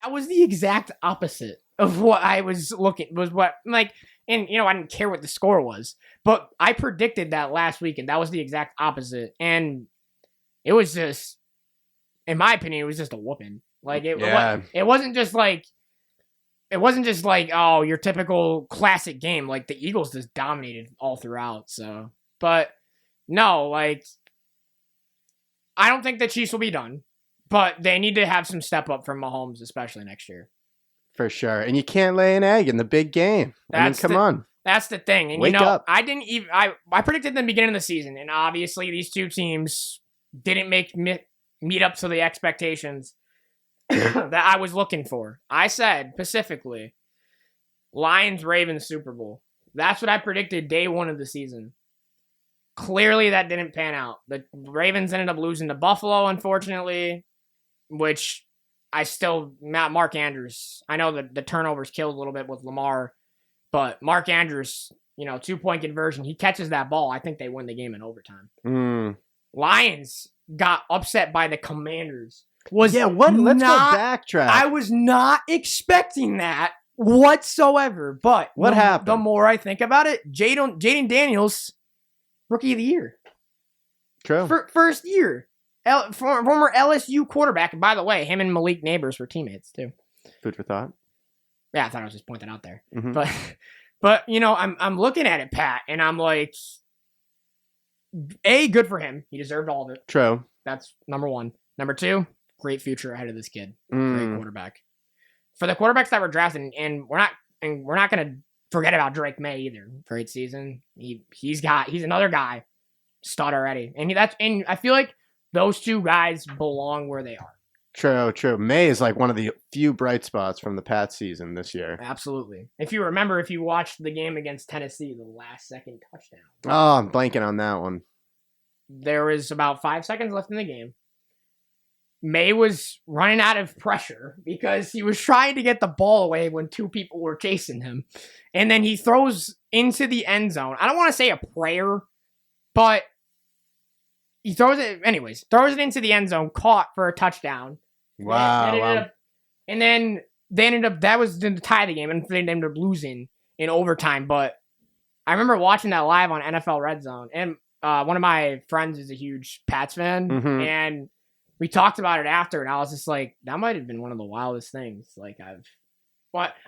that was the exact opposite of what I was looking, and, I didn't care what the score was, but I predicted that last week, and that was the exact opposite. And it was just, in my opinion, it was just a whooping. Like, it wasn't just like, oh, your typical classic game. Like, the Eagles just dominated all throughout, so. But, no, like, I don't think the Chiefs will be done, but they need to have some step up from Mahomes, especially next year. For sure. And you can't lay an egg in the big game. Come on. That's the thing. And, Wake up. I didn't even, I predicted in the beginning of the season, and obviously these two teams didn't meet up to the expectations that I was looking for. I said, specifically, Lions-Ravens Super Bowl. That's what I predicted day one of the season. Clearly, that didn't pan out. The Ravens ended up losing to Buffalo, unfortunately, which Mark Andrews. I know that the turnovers killed a little bit with Lamar, but Mark Andrews, 2-point conversion, he catches that ball. I think they win the game in overtime. Lions got upset by the Commanders. Let's go backtrack. I was not expecting that whatsoever, but what happened? The more I think about it, Jaden Daniels, Rookie of the Year. True. First year. Former LSU quarterback. And by the way, him and Malik Neighbors were teammates too. Food for thought. Yeah, I thought I was just pointing out there. Mm-hmm. But I'm looking at it, Pat, and I'm like, good for him. He deserved all of it. True. That's number one. Number two, great future ahead of this kid. Great quarterback. For the quarterbacks that were drafted, and we're not gonna forget about Drake May either. Great season. He's another guy, stud already, and I feel like those two guys belong where they are. True. May is like one of the few bright spots from the Pats season this year. Absolutely. If you watched the game against Tennessee, the last second touchdown. Oh, I'm blanking on that one. There was about 5 seconds left in the game. May was running out of pressure because he was trying to get the ball away when two people were chasing him. And then he throws into the end zone. I don't want to say a prayer, but he throws it into the end zone, caught for a touchdown. Wow. And then they ended up, that was to tie the game, and they ended up losing in overtime. But I remember watching that live on NFL Red Zone, and one of my friends is a huge Pats fan, and we talked about it after, and I was just like, that might have been one of the wildest things. Like, I don't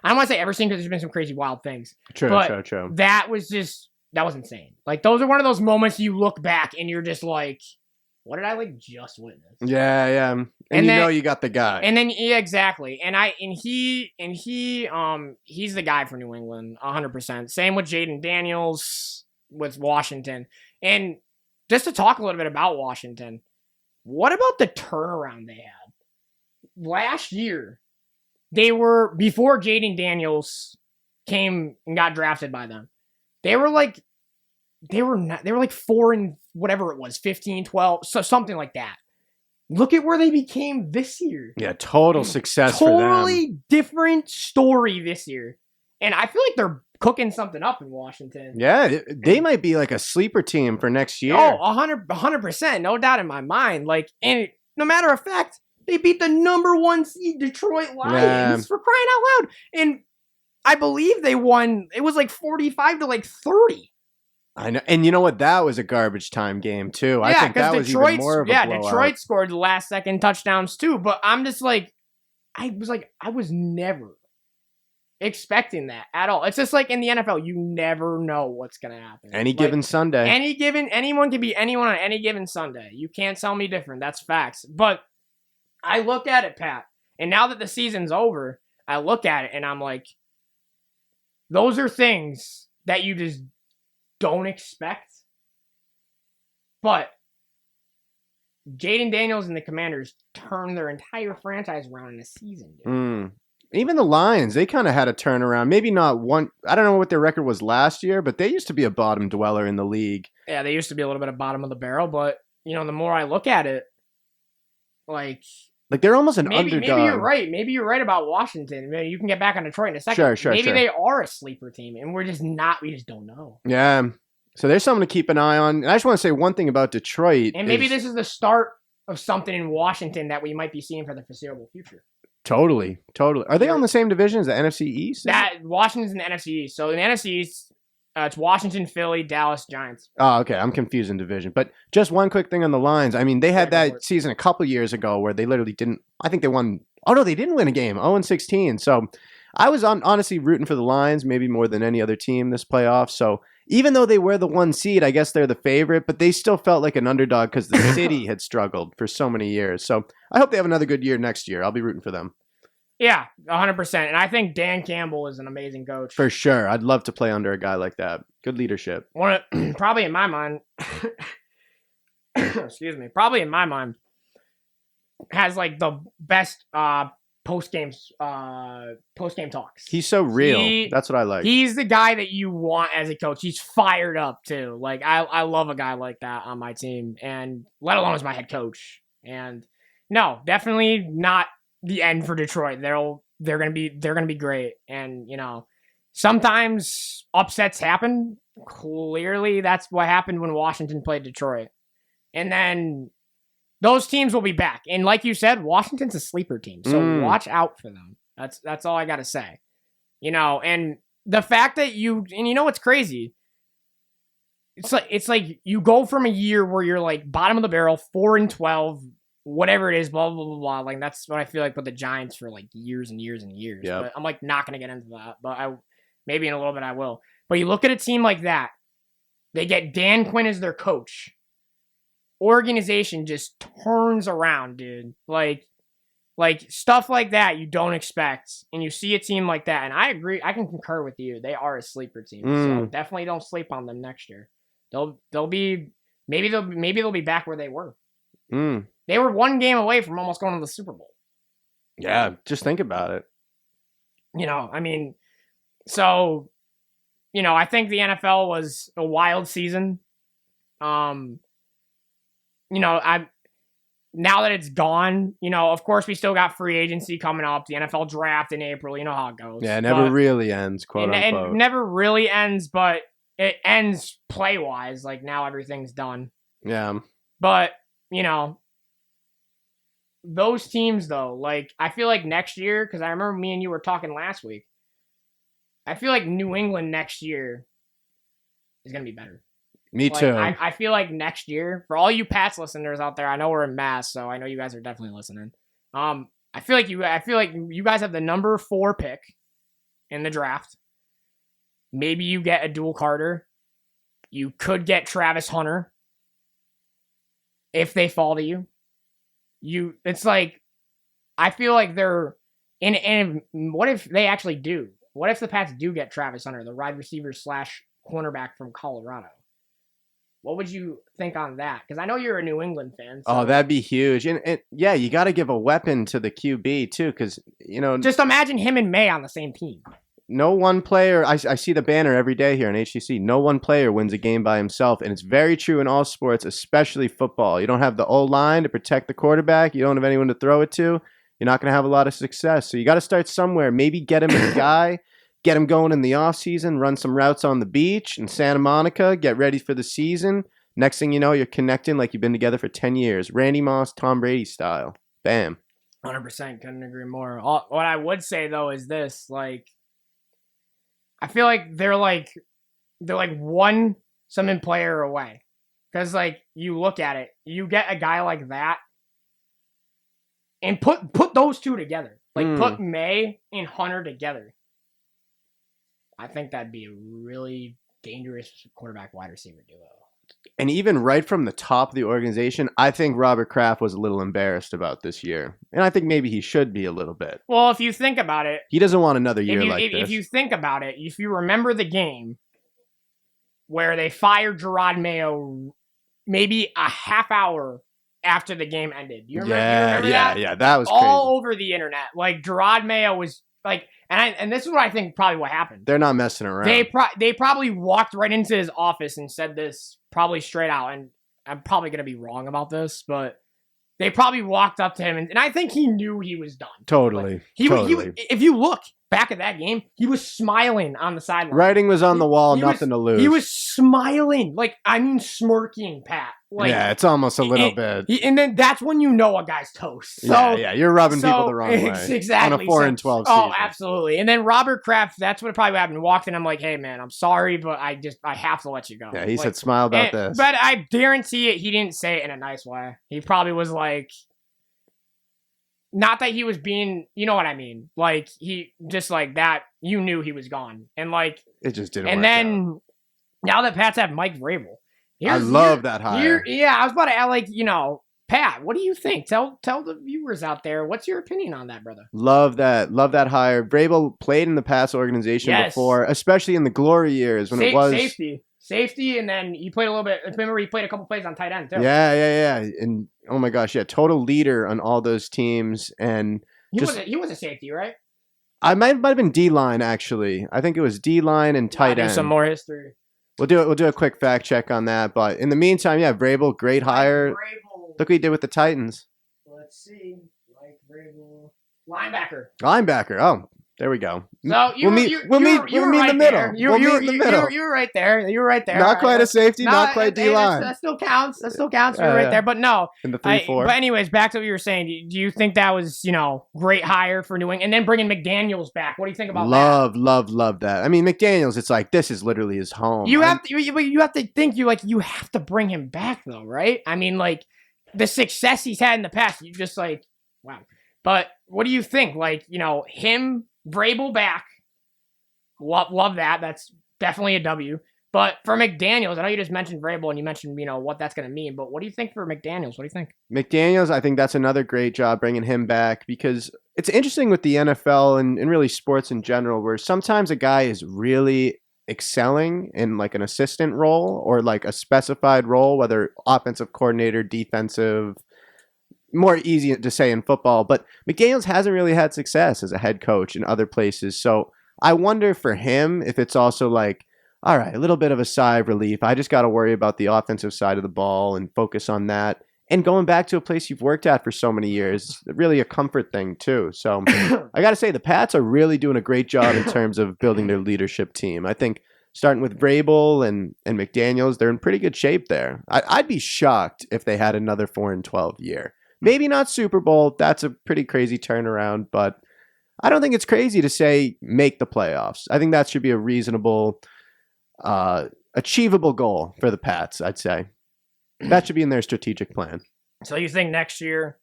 want to say ever seen, because there's been some crazy wild things. True. That was insane. Like, those are one of those moments you look back and you're just like, what did I just witness? Yeah. And then, you got the guy. And then, yeah, exactly. He's the guy for New England, 100%. Same with Jaden Daniels with Washington. And just to talk a little bit about Washington, what about the turnaround they had? Last year, before Jaden Daniels came and got drafted by them, they were like 4 and whatever it was, 15, 12, so something like that. Look at where they became this year. Yeah, total success for them. Totally different story this year. And I feel like they're cooking something up in Washington. Yeah, they might be like a sleeper team for next year. Oh, 100%, no doubt in my mind. And no matter of fact, they beat the number 1 seed Detroit Lions for crying out loud. And I believe they won. It was 45 to 30. I know, and you know what? That was a garbage time game too. I think that was even more of a blowout. Detroit scored the last second touchdowns too. But I'm just I was never expecting that at all. It's just like in the NFL, you never know what's gonna happen. Any given Sunday. Anyone can be anyone on any given Sunday. You can't tell me different. That's facts. But I look at it, Pat, and now that the season's over, I look at it and I'm like, those are things that you just don't expect. But Jaden Daniels and the Commanders turned their entire franchise around in a season. Even the Lions, they kind of had a turnaround. Maybe not one. I don't know what their record was last year, but they used to be a bottom dweller in the league. Yeah, they used to be a little bit of bottom of the barrel, but the more I look at it, like they're almost an underdog. Maybe you're right. Maybe you're right about Washington. Maybe you can get back on Detroit in a second. Sure. Maybe they are a sleeper team, and we just don't know. Yeah. So there's something to keep an eye on. And I just want to say one thing about Detroit. And maybe this is the start of something in Washington that we might be seeing for the foreseeable future. Totally. Are they on the same division as the NFC East? That Washington's in the NFC East. So in the NFC East, it's Washington, Philly, Dallas, Giants. Oh, okay. I'm confusing division. But just one quick thing on the Lions. I mean, they had that season a couple years ago where they literally didn't. I think they won. Oh no, they didn't win a game. 0-16. So I was honestly rooting for the Lions, maybe more than any other team this playoff. So even though they were the 1 seed, I guess they're the favorite, but they still felt like an underdog because the city had struggled for so many years. So I hope they have another good year next year. I'll be rooting for them. Yeah, 100%. And I think Dan Campbell is an amazing coach. For sure. I'd love to play under a guy like that. Good leadership. Probably in my mind, excuse me, probably in my mind, has like the best post-game talks. He's so real. That's what I like. He's the guy that you want as a coach. He's fired up too. Like I love a guy like that on my team, and let alone as my head coach. And no, definitely not the end for Detroit. They're gonna be great. And sometimes upsets happen. Clearly, that's what happened when Washington played Detroit. And then those teams will be back. And like you said, Washington's a sleeper team. So watch out for them. That's all I got to say. And the fact that what's crazy? It's like you go from a year where you're like bottom of the barrel, 4-12, whatever it is, blah, blah, blah, blah. Like that's what I feel like with the Giants for like years and years and years. Yep. But I'm like not going to get into that, but maybe in a little bit I will. But you look at a team like that, they get Dan Quinn as their coach. Organization just turns around, dude. Like stuff like that you don't expect, and you see a team like that, and I agree. I can concur with you. They are a sleeper team, so definitely don't sleep on them next year. They'll be maybe they'll be back where they were. They were one game away from almost going to the Super Bowl. Yeah, just think about it. I mean, so I think the NFL was a wild season. Now that it's gone, of course we still got free agency coming up, the NFL draft in April, you know how it goes. Yeah, it never really ends, quote unquote. It never really ends, but it ends play-wise, like now everything's done. Yeah. But, those teams though, like I feel like next year, because I remember me and you were talking last week, I feel like New England next year is going to be better. Me too. I feel like next year, for all you Pats listeners out there, I know we're in mass, so I know you guys are definitely listening. I feel like you guys have the number 4 pick in the draft. Maybe you get a dual Carter. You could get Travis Hunter if they fall to you. It's like I feel like they're and what if they actually do? What if the Pats do get Travis Hunter, the wide receiver / cornerback from Colorado? What would you think on that? Because I know you're a New England fan. So. Oh, that'd be huge. And yeah, you got to give a weapon to the QB, too, because, just imagine him and May on the same team. No one player, I see the banner every day here on HCC, no one player wins a game by himself. And it's very true in all sports, especially football. You don't have the O-line to protect the quarterback. You don't have anyone to throw it to. You're not going to have a lot of success. So you got to start somewhere. Maybe get him a guy. Get him going in the offseason, run some routes on the beach in Santa Monica, get ready for the season. Next thing you know, you're connecting like you've been together for 10 years. Randy Moss, Tom Brady style. Bam. 100%. Couldn't agree more. What I would say, though, is this. Like, I feel like they're one something player away. Because, like, you look at it, you get a guy like that, and put those two together. Like, put May and Hunter together. I think that'd be a really dangerous quarterback wide receiver duo. And even right from the top of the organization, I think Robert Kraft was a little embarrassed about this year. And I think maybe he should be a little bit. Well, if you think about it. He doesn't want another year like this. If you think about it, if you remember the game where they fired Gerard Mayo maybe a half hour after the game ended. You remember that? Yeah, that was crazy. All over the internet. Like, Gerard Mayo was like... And this is what I think probably what happened. They're not messing around. They probably walked right into his office and said this probably straight out. And I'm probably going to be wrong about this, but they probably walked up to him. And I think he knew he was done. Totally. Like, if you look, back at that game, he was smiling on the sideline. Writing was on the wall, nothing to lose. He was smiling, like, I mean, smirking, Pat. Like, yeah, it's almost a little bit. And then that's when you know a guy's toast. So, yeah, you're rubbing people the wrong way. Exactly. On a 4-12 season. Oh, absolutely. And then Robert Kraft, that's what probably happened. Walked in, I'm like, hey, man, I'm sorry, but I have to let you go. Yeah, he said, smile about this. But I guarantee it, he didn't say it in a nice way. He probably was like, not that he was being, you know what I mean? Like, he just like that, you knew he was gone. And like, it just didn't work out. And then, now that Pats have Mike Vrabel. I love that hire. Yeah, I was about to add, like, Pat, what do you think? Tell the viewers out there, what's your opinion on that, brother? Love that hire. Vrabel played in the Pats organization before, especially in the glory years when it was safety, and then he played a little bit. Remember, he played a couple plays on tight end too. Yeah. And oh my gosh, yeah, total leader on all those teams. And he was a safety, right? I might have been D-line actually. I think it was D-line and tight end. Some more history. We'll do a quick fact check on that. But in the meantime, yeah, Vrabel, great hire. Look what he did with the Titans. Let's see. Mike Vrabel. Linebacker. Oh, there we go. So we'll meet in the middle. You were right there. You were right there. Not quite a safety, not quite D-line. That still counts. You were right there. But no. In the 3-4. But anyways, back to what you were saying. Do you think that was, great hire for New England? And then bringing McDaniels back. What do you think about that? Love that. I mean, McDaniels, it's like, this is literally his home. You have to think, you have to bring him back though, right? I mean, like, the success he's had in the past, you just like, wow. But what do you think? Like, him, Vrabel back. Love that. That's definitely a W. But for McDaniels, I know you just mentioned Vrabel and you mentioned, what that's going to mean. But what do you think for McDaniels? What do you think? McDaniels, I think that's another great job bringing him back because it's interesting with the NFL and really sports in general where sometimes a guy is really excelling in like an assistant role or like a specified role, whether offensive coordinator, defensive, more easy to say in football, but McDaniels hasn't really had success as a head coach in other places. So I wonder for him if it's also like, all right, a little bit of a sigh of relief. I just got to worry about the offensive side of the ball and focus on that. And going back to a place you've worked at for so many years, really a comfort thing too. So I got to say the Pats are really doing a great job in terms of building their leadership team. I think starting with Vrabel and McDaniels, they're in pretty good shape there. I'd be shocked if they had another 4-12 year. Maybe not Super Bowl. That's a pretty crazy turnaround, but I don't think it's crazy to say make the playoffs. I think that should be a reasonable, achievable goal for the Pats, I'd say. That should be in their strategic plan. So you think next year,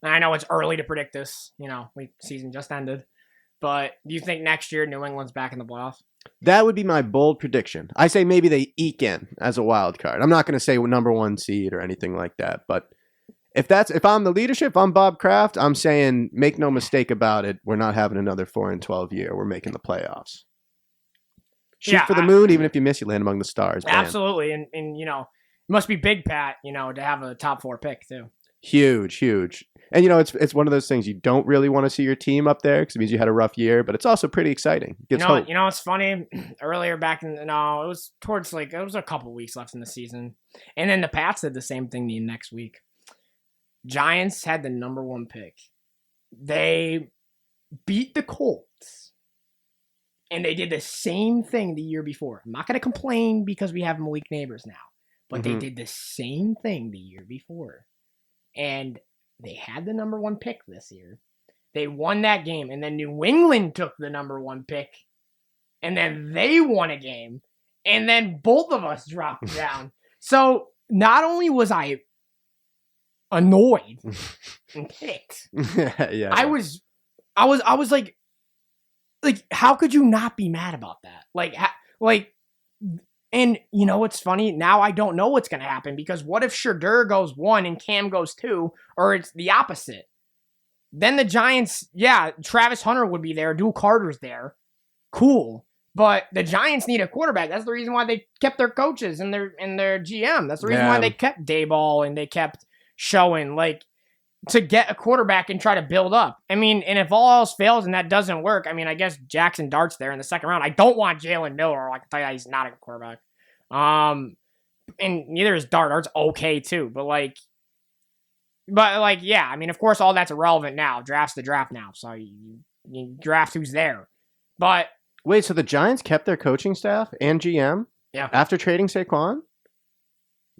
I know it's early to predict this, season just ended, but do you think next year New England's back in the playoffs? That would be my bold prediction. I say maybe they eke in as a wild card. I'm not going to say number 1 seed or anything like that, but if I'm the leadership, I'm Bob Kraft, I'm saying make no mistake about it. We're not having another 4-12 year. We're making the playoffs. Shoot for the moon, even if you miss, you land among the stars. Man. Absolutely. And it must be big, Pat, to have a top 4 pick too. Huge. And it's one of those things you don't really want to see your team up there because it means you had a rough year, but it's also pretty exciting. It gives hope. It's funny. Earlier back it was towards it was a couple weeks left in the season. And then the Pats did the same thing the next week. Giants had the number 1 pick. They beat the Colts. And they did the same thing the year before. I'm not going to complain because we have Malik Neighbors now. But they did the same thing the year before. And they had the number 1 pick this year. They won that game. And then New England took the number 1 pick. And then they won a game. And then both of us dropped down. So not only was I annoyed and ticked. Yeah. I was like, how could you not be mad about that? And what's funny? Now I don't know what's going to happen because what if Shadur goes 1 and Cam goes 2, or it's the opposite? Then the Giants, Travis Hunter would be there. Duke Carter's there. Cool. But the Giants need a quarterback. That's the reason why they kept their coaches and their GM. That's the reason why they kept Dayball and they kept showing to get a quarterback and try to build up. I mean, and if all else fails and that doesn't work, I mean, I guess Jackson Dart's there in the second round. I don't want Jalen Miller. I can tell you he's not a good quarterback. And neither is Dart. Dart's okay too. But yeah, I mean, of course, all that's irrelevant now. Draft's the draft now. So you draft who's there. But wait, so the Giants kept their coaching staff and GM after trading Saquon?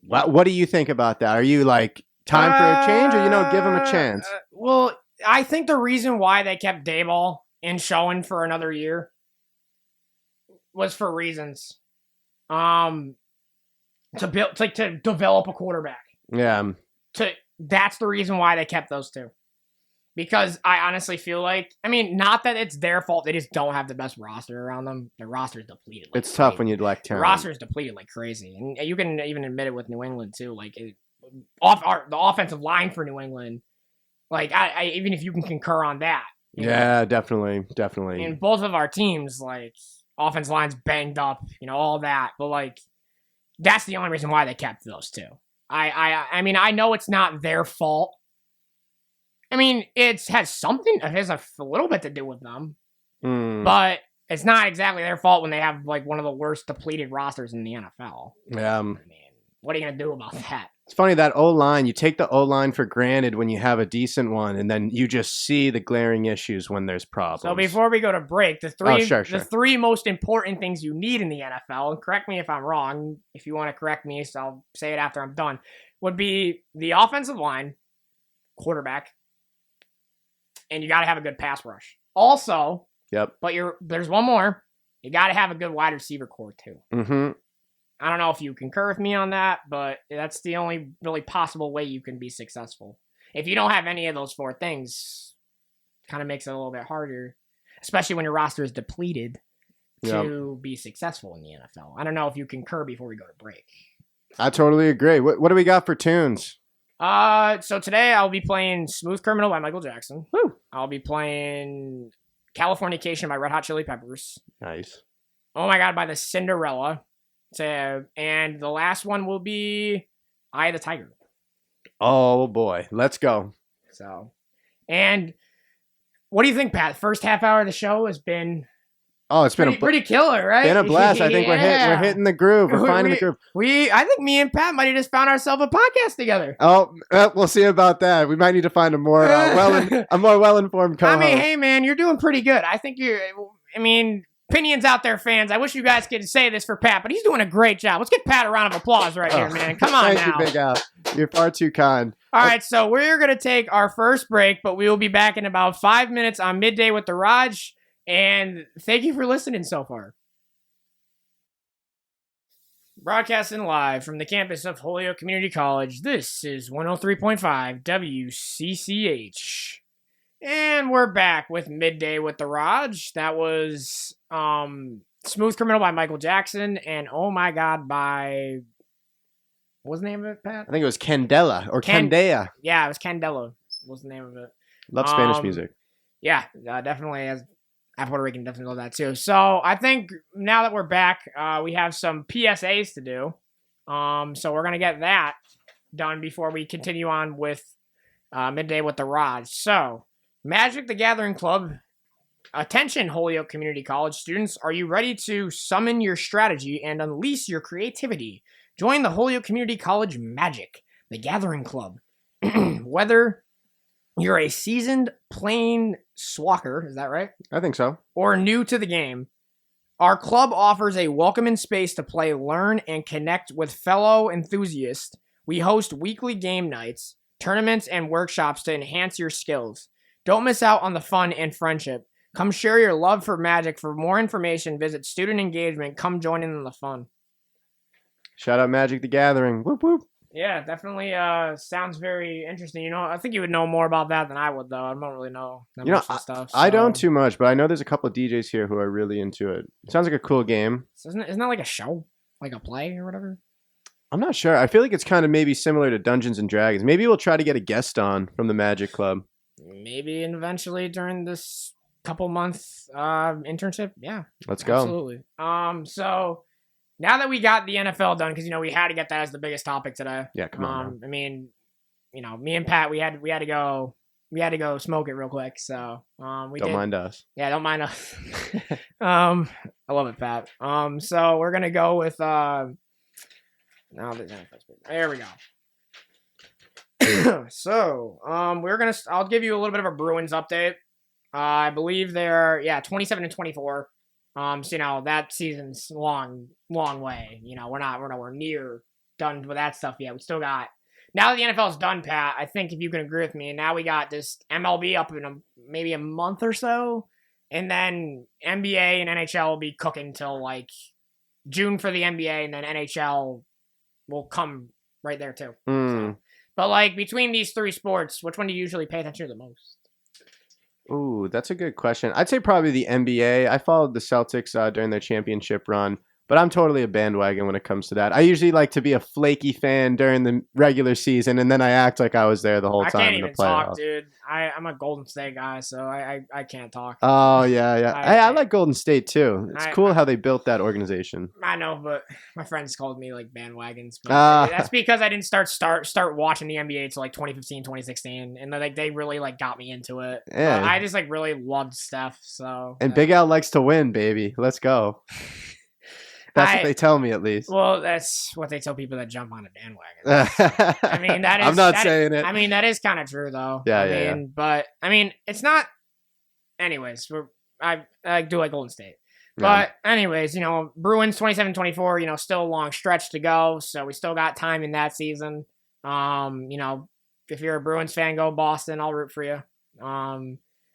What do you think about that? Are you like time for a change, or give them a chance? Well, I think the reason why they kept Daboll in showing for another year was for reasons. To develop a quarterback. Yeah. That's the reason why they kept those two. Because I honestly feel like, not that it's their fault. They just don't have the best roster around them. Their roster's depleted. It's tough when you lack talent. The roster's depleted like crazy. And you can even admit it with New England, too. Like, the offensive line for New England, like, I even if you can concur on that. Yeah, definitely. And both of our teams, like, offensive line's banged up, all that. But, like, that's the only reason why they kept those two. I know it's not their fault. It has a little bit to do with them, but it's not exactly their fault when they have like one of the worst depleted rosters in the NFL. Yeah. What are you gonna do about that? It's funny that O-line, you take the O-line for granted when you have a decent one, and then you just see the glaring issues when there's problems. So before we go to break, the three most important things you need in the NFL, and correct me if I'm wrong, if you want to correct me, so I'll say it after I'm done, would be the offensive line, quarterback, and you got to have a good pass rush. Also, but there's one more. You got to have a good wide receiver core too. Mm-hmm. I don't know if you concur with me on that, but that's the only really possible way you can be successful. If you don't have any of those four things, it kind of makes it a little bit harder, especially when your roster is depleted, to be successful in the NFL. I don't know if you concur before we go to break. I totally agree. What do we got for tunes? So today I'll be playing Smooth Criminal by Michael Jackson. Woo. I'll be playing Californication by Red Hot Chili Peppers. Nice. Oh My God by the Cinderella. And the last one will be Eye of the Tiger. Oh boy, let's go. So, and what do you think, Pat? The first half hour of the show has been it's been pretty killer, right? Been a blast. I think we're hitting the groove. We're finding the groove. I think me and Pat might have just found ourselves a podcast together. Oh, we'll see about that. We might need to find a more well-informed co-host. Hey man, you're doing pretty good. I think opinions out there, fans. I wish you guys could say this for Pat, but he's doing a great job. Let's give Pat a round of applause right here, man. Come on now. Thank you, Big Al. You're far too kind. All right, so we're going to take our first break, but we will be back in about 5 minutes on Midday with the Raj. And thank you for listening so far. Broadcasting live from the campus of Holyoke Community College, this is 103.5 WCCH. And we're back with Midday with the Raj. That was Smooth Criminal by Michael Jackson and Oh My God by... What was the name of it, Pat? I think it was Candela or Candela. Yeah, it was Candela. What was the name of it? Love Spanish music. Yeah, definitely. As Puerto Rican, definitely love that too. So I think now that we're back, we have some PSAs to do. So we're going to get that done before we continue on with Midday with the Raj. So, Magic the Gathering Club. Attention, Holyoke Community College students. Are you ready to summon your strategy and unleash your creativity? Join the Holyoke Community College Magic the Gathering Club. Whether you're a seasoned plain swalker, is that right? I think so. Or new to the game, our club offers a welcoming space to play, learn, and connect with fellow enthusiasts. We host weekly game nights, tournaments, and workshops to enhance your skills. Don't miss out on the fun and friendship. Come share your love for Magic. For more information, visit Student Engagement. Come join in the fun. Shout out Magic the Gathering. Whoop, whoop. Yeah, definitely sounds very interesting. I think you would know more about that than I would, though. I don't really know that much of stuff. I don't too much, but I know there's a couple of DJs here who are really into it. It sounds like a cool game. So isn't that like a show? Like a play or whatever? I'm not sure. I feel like it's kind of maybe similar to Dungeons and Dragons. Maybe we'll try to get a guest on from the Magic Club. Maybe eventually during this couple month internship. Yeah. Let's go. Absolutely. So now that we got the NFL done, because we had to get that as the biggest topic today. Yeah, come on. me and Pat, we had to go smoke it real quick. So don't mind us. Yeah, don't mind us. I love it, Pat. So we're gonna go with there we go. So I'll give you a little bit of a Bruins update. I believe they're 27-24. So that season's long way. We're nowhere near done with that stuff yet. We still got, now that the NFL's done, Pat. I think if you can agree with me, now we got this MLB up in maybe a month or so, and then NBA and NHL will be cooking till like June for the NBA, and then NHL will come right there too. So, but like between these three sports, which one do you usually pay attention to the most? Ooh, that's a good question. I'd say probably the NBA. I followed the Celtics during their championship run, but I'm totally a bandwagon when it comes to that. I usually like to be a flaky fan during the regular season, and then I act like I was there the whole time in the playoffs. I can't even talk, dude. I'm a Golden State guy, so I can't talk. Oh, yeah. I like Golden State, too. It's cool how they built that organization. I know, but my friends called me, like, bandwagons. But that's because I didn't start watching the NBA until, like, 2015, 2016, and, like, they really, like, got me into it. Yeah. I just, like, really loved Steph, so. And Big Al likes to win, baby. Let's go. That's what they tell me, at least. Well, that's what they tell people that jump on a bandwagon. I mean, that is. I'm not saying it. I mean, that is kind of true, though. Yeah. But I mean, it's not. Anyways, I do like Golden State, but anyways, Bruins 27-24. Still a long stretch to go, so we still got time in that season. If you're a Bruins fan, go Boston. I'll root for you.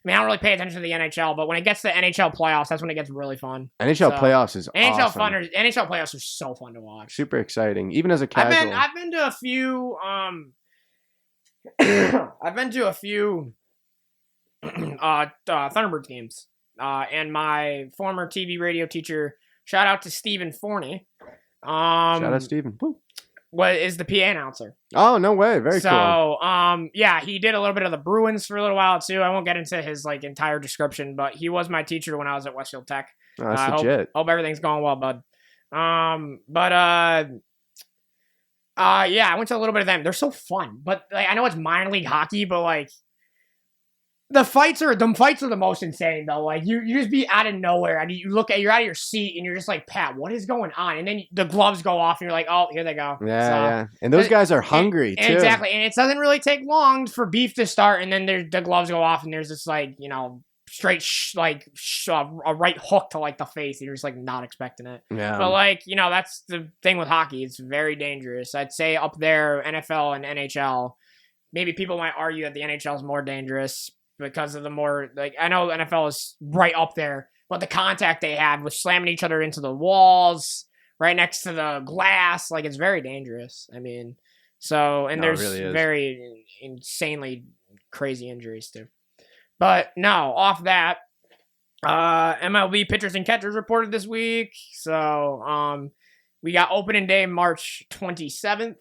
I don't really pay attention to the NHL, but when it gets to the NHL playoffs, that's when it gets really fun. NHL playoffs is awesome. NHL playoffs are so fun to watch. Super exciting, even as a casual. I've been to a few. I've been to a few Thunderbirds games. And my former TV radio teacher, shout out to Stephen Forney. Shout out Stephen. Woo. Is the PA announcer. Oh, no way. Very cool. So, he did a little bit of the Bruins for a little while, too. I won't get into his, like, entire description, but he was my teacher when I was at Westfield Tech. Oh, that's legit. Hope everything's going well, bud. I went to a little bit of them. They're so fun. But, like, I know it's minor league hockey, but, like, the fights are the most insane, though. Like, you just be out of nowhere, and you're out of your seat, and you're just like, Pat, what is going on? And then the gloves go off, and you're like, oh, here they go. Yeah. And those guys are hungry, too. Exactly. And it doesn't really take long for beef to start, and then the gloves go off, and there's this, like, straight, a right hook to, like, the face, and you're just, like, not expecting it. Yeah. But, like, that's the thing with hockey. It's very dangerous. I'd say up there, NFL and NHL, maybe people might argue that the NHL is more dangerous, because of the more, like, I know the NFL is right up there, but the contact they have with slamming each other into the walls, right next to the glass, like, it's very dangerous. I mean, there's really very insanely crazy injuries too. But no, off that, MLB pitchers and catchers reported this week. So, we got opening day March 27th.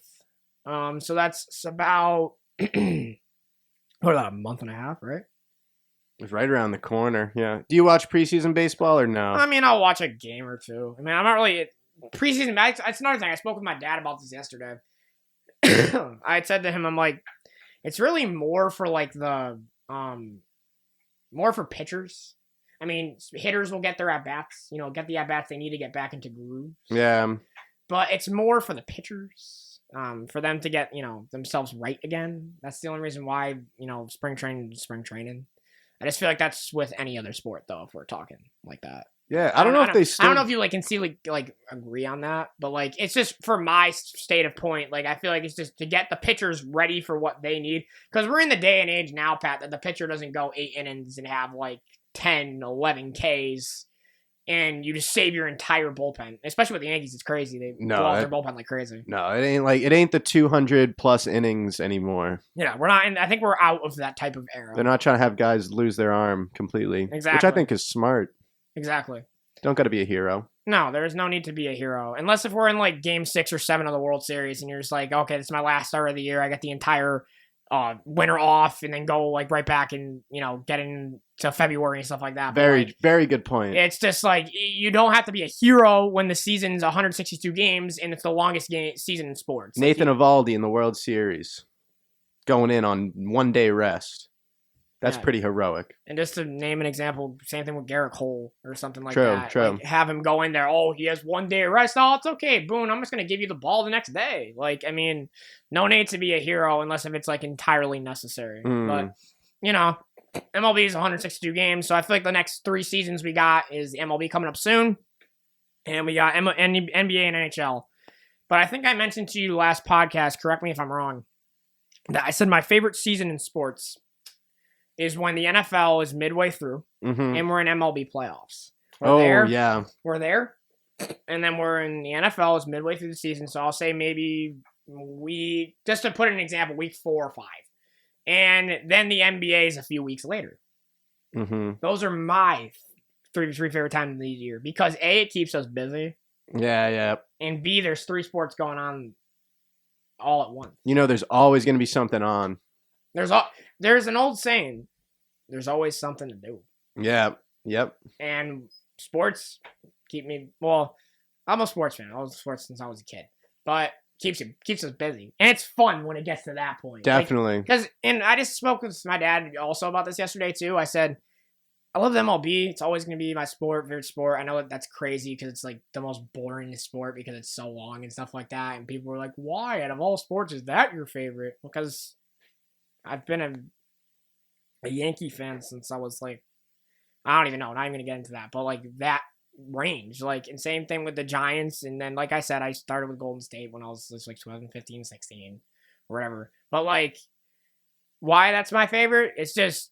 So that's about what, a month and a half, right? It's right around the corner, yeah. Do you watch preseason baseball or no? I mean, I'll watch a game or two. I mean, I'm not really... Preseason... That's another thing. I spoke with my dad about this yesterday. I had said to him, I'm like, it's really more for, like, the... more for pitchers. I mean, hitters will get their at-bats. Get the at-bats they need to get back into grooves. Yeah. But it's more for the pitchers. For them to get, themselves right again. That's the only reason why, spring training. I just feel like that's with any other sport, though, if we're talking like that. Yeah, I don't know if they still... I don't know if you, like, can see, like agree on that, but, like, it's just for my state of point. Like, I feel like it's just to get the pitchers ready for what they need. Because we're in the day and age now, Pat, that the pitcher doesn't go 8 innings and have, like, 10, 11 Ks. And you just save your entire bullpen. Especially with the Yankees, it's crazy. They blow out their bullpen like crazy. No, it ain't the 200 plus innings anymore. Yeah, we're not. And I think we're out of that type of era. They're not trying to have guys lose their arm completely. Exactly. Which I think is smart. Exactly. Don't got to be a hero. No, there is no need to be a hero. Unless if we're in like game 6 or 7 of the World Series and you're just like, okay, this is my last start of the year. I got the entire winter off and then go like right back and, get into February and stuff like that. Very, very good point. It's just like, you don't have to be a hero when the season's 162 games and it's the longest season in sports. Nathan Eovaldi in the World Series going in on 1 day rest. That's pretty heroic. And just to name an example, same thing with Garrett Cole or something like that. True. Like, have him go in there, he has 1 day of rest. Oh, it's okay. Boom, I'm just going to give you the ball the next day. Like, I mean, no need to be a hero unless if it's, like, entirely necessary. But, MLB is 162 games, so I feel like the next 3 seasons we got is MLB coming up soon, and we got NBA and NHL. But I think I mentioned to you last podcast, correct me if I'm wrong, that I said my favorite season in sports is when the NFL is midway through and we're in MLB playoffs. We're there. And then we're in the NFL is midway through the season. So I'll say maybe just to put an example, week 4 or 5. And then the NBA is a few weeks later. Those are my three favorite times of the year because A, it keeps us busy. Yeah. And B, there's 3 sports going on all at once. There's always going to be something on. There's an old saying, there's always something to do. Yeah. Yep. And sports keep me, I'm a sports fan. I was sports since I was a kid. But keeps us busy. And it's fun when it gets to that point. Definitely. And I just spoke with my dad also about this yesterday too. I said, I love the MLB. It's always going to be my favorite sport. I know that's crazy because it's like the most boring sport because it's so long and stuff like that. And people were like, why out of all sports is that your favorite? Because I've been a Yankee fan since I was like, I don't even know. Not even going to get into that. But like that range. Like, and same thing with the Giants. And then, like I said, I started with Golden State when I was like 2015, 16, or whatever. But like, why that's my favorite? It's just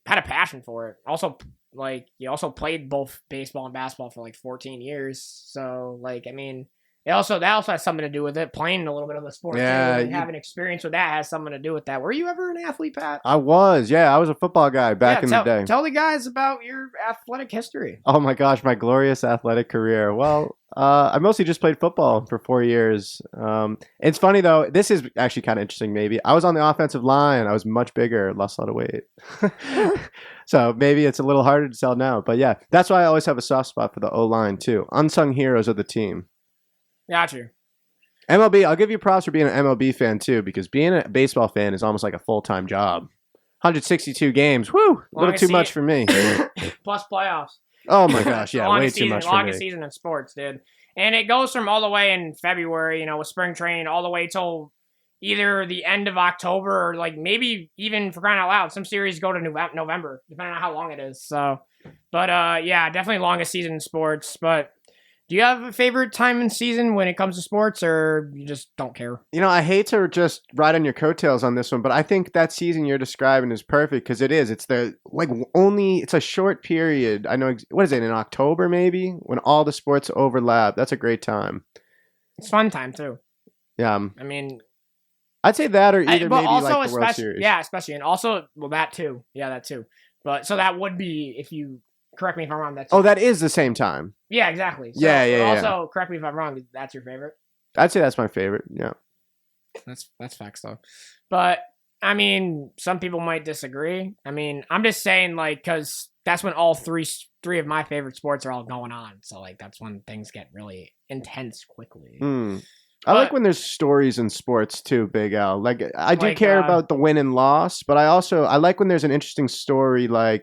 had a passion for it. Also, like, you also played both baseball and basketball for like 14 years. So, like, I mean, that also has something to do with it. Playing a little bit of the sport, and having experience with that has something to do with that. Were you ever an athlete, Pat? I was. I was a football guy back in the day. Tell the guys about your athletic history. Oh my gosh, my glorious athletic career. Well, I mostly just played football for 4 years. It's funny though. This is actually kind of interesting. Maybe I was on the offensive line. I was much bigger, lost a lot of weight. So maybe it's a little harder to tell now. But yeah, that's why I always have a soft spot for the O-line too. Unsung heroes of the team. Got you. MLB, I'll give you props for being an MLB fan too, because being a baseball fan is almost like a full-time job. 162 games, woo! A little too much for me. Plus playoffs. Oh my gosh, yeah, way too much for me. Longest season in sports, dude. And it goes from all the way in February, with spring training, all the way till either the end of October or like maybe even for crying out loud, some series go to November, depending on how long it is. So, but yeah, definitely longest season in sports, but. Do you have a favorite time in season when it comes to sports, or you just don't care? I hate to just ride on your coattails on this one, but I think that season you're describing is perfect because it is. It's it's a short period. I know, what is it, in October maybe? When all the sports overlap. That's a great time. It's a fun time too. Yeah. I mean, I'd say that or either maybe like the World Series. Yeah, especially. And also, that too. Yeah, that too. But so that would be, if you... Correct me if I'm wrong. That is the same time. Yeah, exactly. So, yeah. Also, correct me if I'm wrong. That's your favorite. I'd say that's my favorite. Yeah. That's facts though. But I mean, some people might disagree. I mean, I'm just saying because that's when all three of my favorite sports are all going on. So that's when things get really intense quickly. I like when there's stories in sports too, Big Al. I do care about the win and loss, but I like when there's an interesting story. When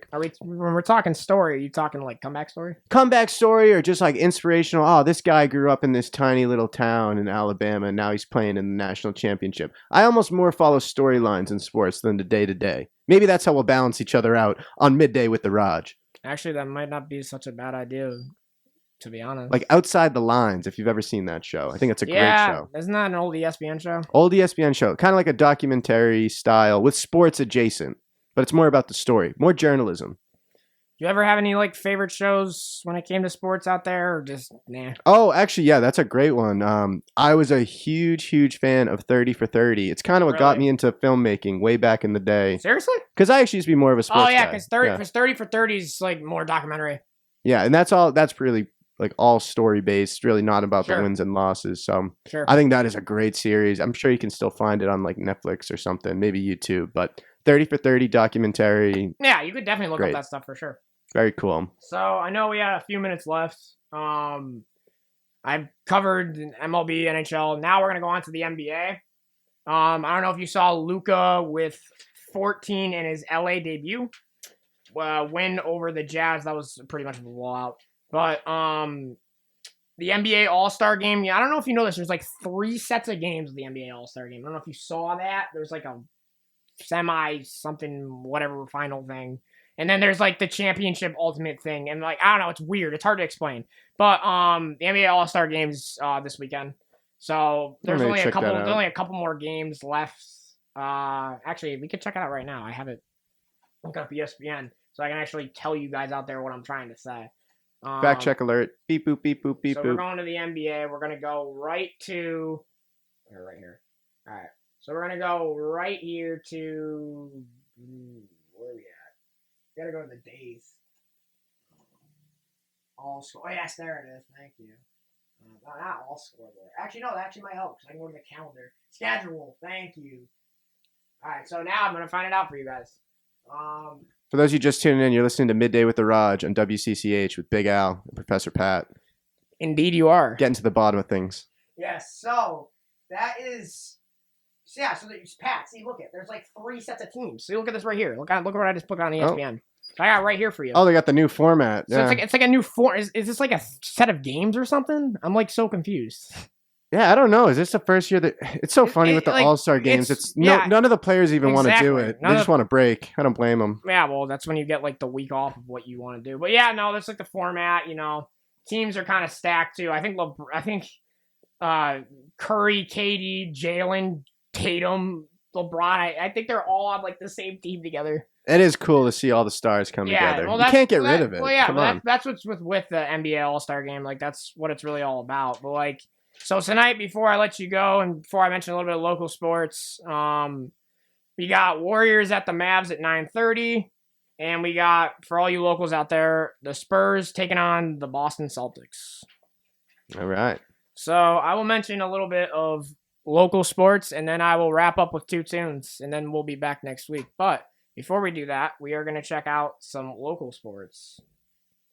we're talking story, are you talking comeback story? Comeback story, or just inspirational. Oh, this guy grew up in this tiny little town in Alabama, and now he's playing in the national championship. I almost more follow storylines in sports than the day to day. Maybe that's how we'll balance each other out on Midday with the Raj. Actually, that might not be such a bad idea. To be honest. Outside the Lines, if you've ever seen that show. I think it's a great show. Isn't that an old ESPN show? Old ESPN show. Kind of like a documentary style with sports adjacent. But it's more about the story. More journalism. You ever have any favorite shows when it came to sports out there, or just nah? Oh, actually, yeah, that's a great one. I was a huge fan of 30 for 30. It's kind of what got me into filmmaking way back in the day. Seriously? Because I actually used to be more of a sports guy. Because 30 for 30 is more documentary. Yeah, and that's really all story based, really not about the wins and losses. So I think that is a great series. I'm sure you can still find it on Netflix or something, maybe YouTube, but 30 for 30 documentary. Yeah, you could definitely look up that stuff for sure. Very cool. So I know we had a few minutes left. I've covered MLB, NHL. Now we're going to go on to the NBA. I don't know if you saw Luka with 14 in his LA debut. Win over the Jazz. That was pretty much a blowout. But the NBA All-Star Game, I don't know if you know this. There's 3 sets of games of the NBA All-Star Game. I don't know if you saw that. There's a semi something whatever final thing. And then there's like the championship ultimate thing, and like I don't know, it's weird. It's hard to explain. But the NBA All-Star games this weekend. So there's only a couple more games left. Actually, we could check it out right now. I have it. Look up ESPN, so I can actually tell you guys out there what I'm trying to say. Fact check alert. Beep boop beep boop beep boop. So we're going to the NBA. We're gonna go right here. All right. So we're gonna go right here to where are we at? We gotta go to the days. All score. Oh yes, there it is. Thank you. Not all scoreboard. Actually, no, that actually might help because I can go to the calendar. Schedule. Thank you. All right. So now I'm gonna find it out for you guys. For those of you just tuning in, you're listening to Midday with the Raj on WCCH with Big Al and Professor Pat. Indeed, you are. Getting to the bottom of things. Yes. So that is. So yeah. So there's Pat. See, look at. There's like 3 sets of teams. See, look at this right here. Look at what I just put on ESPN. So I got it right here for you. Oh, they got the new format. So yeah. it's like a new form. Is this like a set of games or something? I'm like so confused. Yeah, I don't know. Is this the first year that it's so funny with the like, All-Star games? None of the players even want to do it. They just want to break. I don't blame them. Yeah, well, that's when you get like the week off of what you want to do. But yeah, no, that's like the format. You know, teams are kind of stacked too. I think Curry, KD, Jalen, Tatum, LeBron. I think they're all on like the same team together. It is cool to see all the stars come together. Well, you can't get rid of it. Well, yeah, that's what's with the NBA All-Star game. Like that's what it's really all about. But like. So tonight, before I let you go, and before I mention a little bit of local sports, we got Warriors at the Mavs at 9:30, and we got, for all you locals out there, the Spurs taking on the Boston Celtics. All right. So I will mention a little bit of local sports, and then I will wrap up with 2 tunes, and then we'll be back next week. But before we do that, we are going to check out some local sports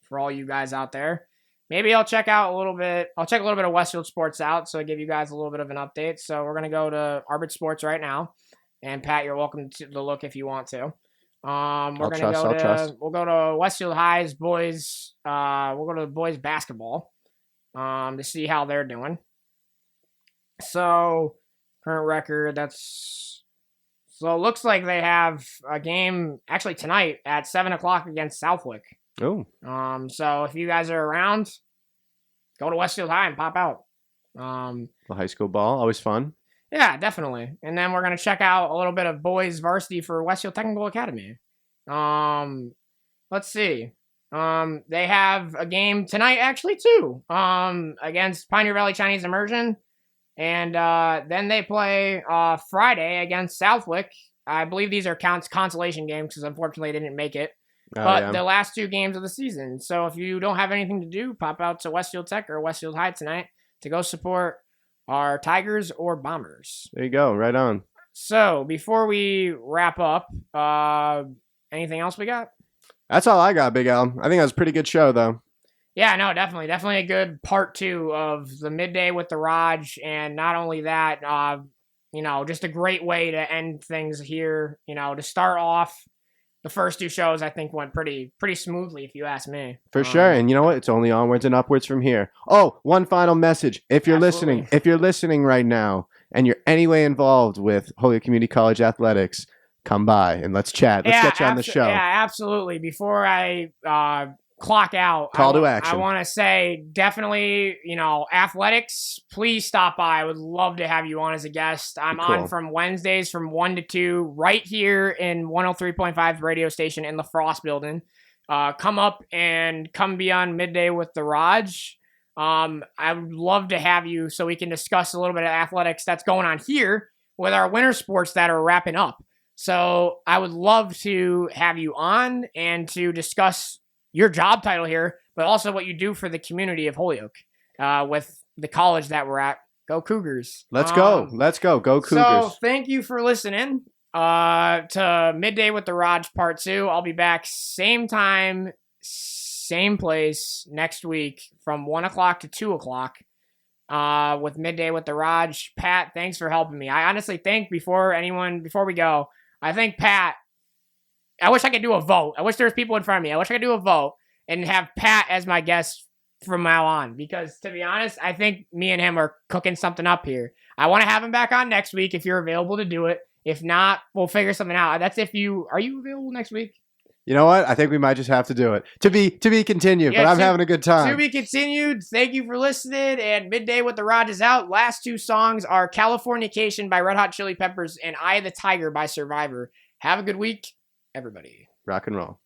for all you guys out there. Maybe I'll check out a little bit. I'll check a little bit of Westfield Sports out, so I give you guys a little bit of an update. So we're gonna go to Arbit Sports right now, and Pat, you're welcome to look if you want to. We'll go to Westfield High's boys. We'll go to the boys basketball, to see how they're doing. So current record. So it looks like they have a game actually tonight at 7:00 against Southwick. Oh. So if you guys are around, go to Westfield High and pop out. The high school ball, always fun. Yeah, definitely. And then we're gonna check out a little bit of boys varsity for Westfield Technical Academy. Let's see. They have a game tonight actually too. Against Pioneer Valley Chinese Immersion. And then they play Friday against Southwick. I believe these are consolation games because unfortunately they didn't make it. But the last 2 games of the season. So if you don't have anything to do, pop out to Westfield Tech or Westfield High tonight to go support our Tigers or Bombers. There you go. Right on. So before we wrap up, anything else we got? That's all I got, Big Al. I think that was a pretty good show, though. Yeah, no, definitely. Definitely a good part 2 of the Midday with the Raj. And not only that, just a great way to end things here. To start off. The first 2 shows, I think, went pretty smoothly, if you ask me. For sure. And you know what? It's only onwards and upwards from here. Oh, one final message. If you're listening right now and you're anyway involved with Holyoke Community College athletics, come by and let's chat. Let's get you on the show. Yeah, absolutely. Before I clock out, call to action. I want to say definitely, athletics, please stop by. I would love to have you on as a guest. I'm on from Wednesdays from 1 to 2 right here in 103.5 radio station in the Frost building. Come up and come be on Midday with the Raj. I would love to have you so we can discuss a little bit of athletics that's going on here with our winter sports that are wrapping up. So I would love to have you on and to discuss your job title here, but also what you do for the community of Holyoke with the college that we're at. Go Cougars. Let's go. Go Cougars. So thank you for listening to Midday with the Raj Part 2. I'll be back same time, same place next week from 1 o'clock to 2 o'clock with Midday with the Raj. Pat, thanks for helping me. I honestly think before we go, I think Pat, I wish I could do a vote. I wish there was people in front of me. I wish I could do a vote and have Pat as my guest from now on. Because, to be honest, I think me and him are cooking something up here. I want to have him back on next week if you're available to do it. If not, we'll figure something out. That's if you are you available next week? You know what? I think we might just have to do it. To be continued, Yeah, but I'm having a good time. To be continued. Thank you for listening. And Midday with the Rod is out. Last two songs are Californication by Red Hot Chili Peppers and Eye of the Tiger by Survivor. Have a good week, everybody. Rock and roll.